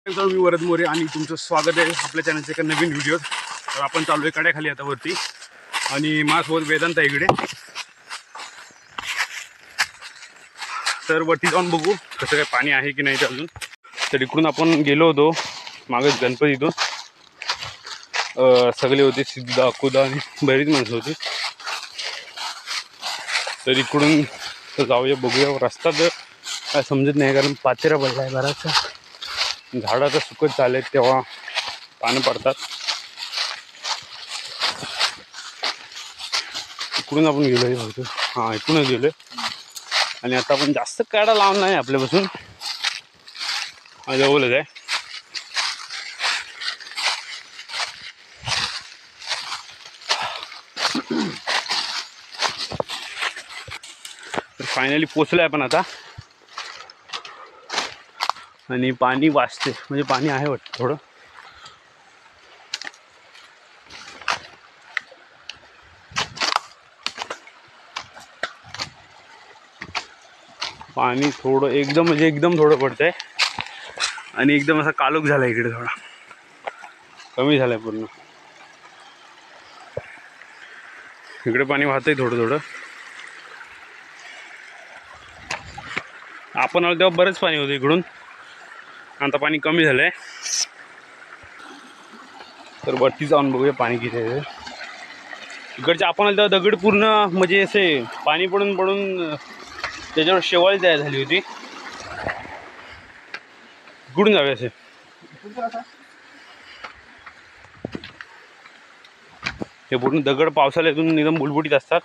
मी वरद मोरे आणि तुमचं स्वागत आहे आपल्या चॅनलच्या एका नवीन व्हिडिओत. तर आपण चालू आहे कड्याखाली आता वरती आणि माझ्यासोबत वेदांत आहे इकडे. तर वरती जाऊन बघू कसं काय पाणी आहे की नाही ते अजून. तर इकडून आपण गेलो होतो मागच गणपतीतून, सगळे होते सिद्धा अकुदा आणि बरीच माणसं होती. तर इकडून तर जाऊया बघूया. रस्ता तर काय समजत नाही कारण पातेरा पडला आहे बराचसा. झाडं तर सुकत चालले तेव्हा पानं पडतात. इकडून आपण गेलोय बघतो. हां, इकडूनच गेलोय आणि आता आपण जास्त काढा लावून नाही आपल्यापासून, जवळच आहे. तर फायनली पोचलोय आपण आता आणि पाणी वाचते म्हणजे पाणी आहे वाटतं थोडं. पाणी थोडं एकदम म्हणजे एकदम थोडं पडतंय आणि एकदम असा कालोख झाला इकडे, थोडा कमी झालाय पूर्ण. इकडे पाणी वाहतंय थोडं थोडं. आपण आलो तेव्हा बरंच पाणी होतं इकडून, आता पाणी कमी झालंय. तर वरती जाऊन बघूया पाणी किती आहे. इकडचे आपण आलो तेव्हा दगड पूर्ण म्हणजे असे पाणी पडून पडून त्याच्यावर शेवाळी तयार झाली होती. इकडून जावे असे. हे पूर्ण दगड पावसाळ्यातून एकदम बुलबुटीत असतात.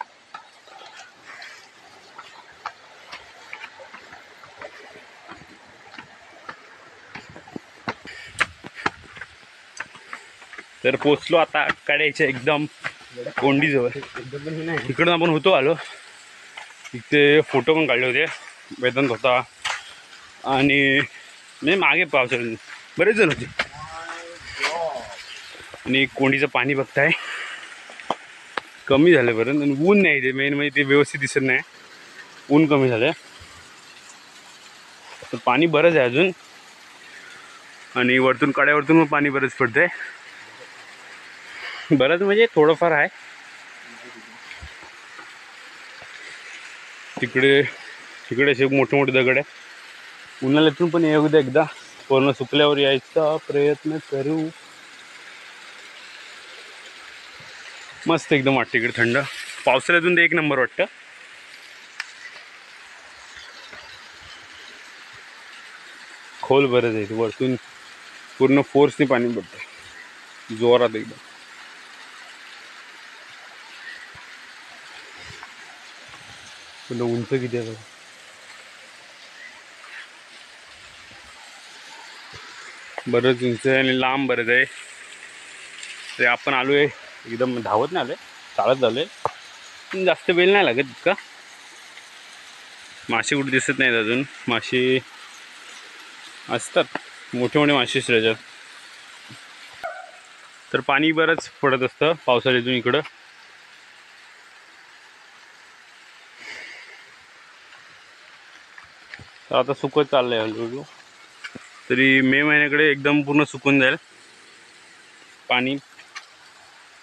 तर पोचलो आता कड्याच्या एकदम कोंडीजवळ. इकडून आपण होतो आलो. इथे फोटो पण काढले होते. वेदांत होता आणि म्हणजे मागे पावसाळ्यातून बरेच जण होते. आणि कोंडीचं पाणी बघताय कमी झालं बरं. आणि ऊन नाही ते मेन म्हणजे ते व्यवस्थित दिसत नाही. ऊन कमी झालं तर पाणी बरंच आहे अजून. आणि वरतून कड्यावरतून पाणी बरंच पडतंय. बरंच म्हणजे थोडंफार आहे. तिकडे असे मोठे मोठे दगड आहे. उन्हाळ्यातून पण येऊ द्या एकदा, पूर्ण सुकल्यावर यायचा प्रयत्न करू. मस्त एकदम वाटतं इकडे थंड. पावसाळ्यातून ते एक नंबर वाटतं. खोल बरंच आहे. वरतून पूर्ण फोर्सने पाणी पडतं जोरात एकदम. पण उंच किती आहे, बरंच उंच आहे आणि लांब बरंच आहे. ते आपण आलो आहे एकदम धावत नाही आलोय, चालत झालोय. जास्त वेळ नाही लागत इतका. मासे कुठे दिसत नाहीत अजून. मासे असतात मोठे मोठे मासे त्याच्यात. तर पाणी बरंच पडत असतं पावसाळ्यातून इकडं. तर आता सुकत चाललंय हळूहळू. तरी मे महिन्याकडे एकदम पूर्ण सुकून जाईल पाणी.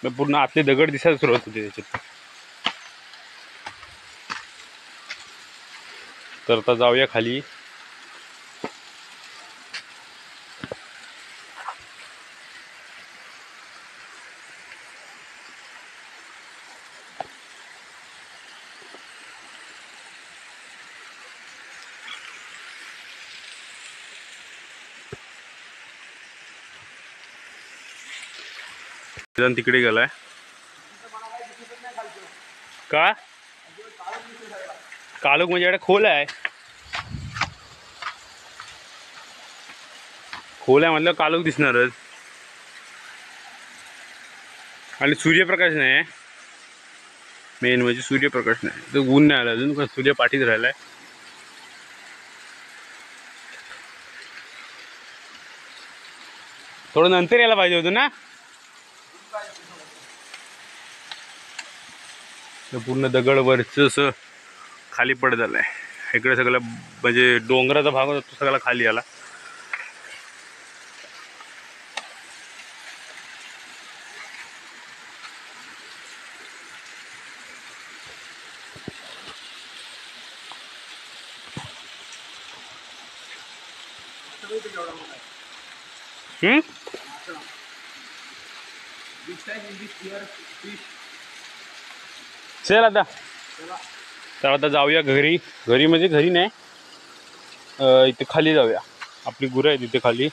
पूर्ण आतले दगड दिसायला सुरुवात होते त्याच्यात. तर आता जाऊया खाली. तिकडे गेलाय का? कालोख म्हणजे एवढा खोल आहे. खोल आहे म्हटलं कालोख दिसणारच. आणि सूर्यप्रकाश नाही आहे मेन म्हणजे. सूर्यप्रकाश नाही तर ऊन नाही आला अजून, पण सूर्य पाठीत राहिलाय. थोडं नंतर यायला पाहिजे होतं ना. पूर्ण दगड वरच असं खाली पडत आलाय. इकडे सगळं म्हणजे डोंगराचा भाग होता तो सगळा खाली आला. चल आता तर आता जाऊया घरी. घरी म्हणजे घरी नाही, इथे खाली जाऊया. आपली गुरं आहे तिथे खाली.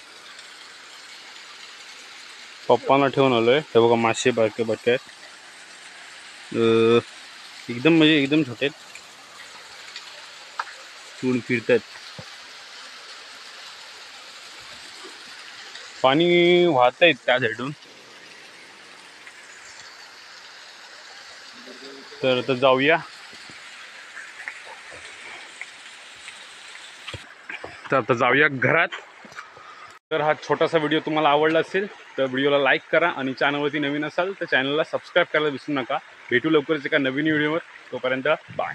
पप्पांना ठेवून आलोय. हे बघा मासे बारके बारके आहेत. एकदम म्हणजे एकदम छोटे आहेत. चून फिरतात. पाणी वाहत आहेत त्या साईडून. तर आता जाऊया. तर आता जाऊया घरात. तर हा छोटासा व्हिडिओ तुम्हाला आवडला असेल तर व्हिडिओला लाईक करा आणि चॅनलवरती नवीन असाल तर चॅनलला सबस्क्राईब करायला विसरू नका. भेटू लवकरच एका नवीन व्हिडिओवर. तोपर्यंत बाय.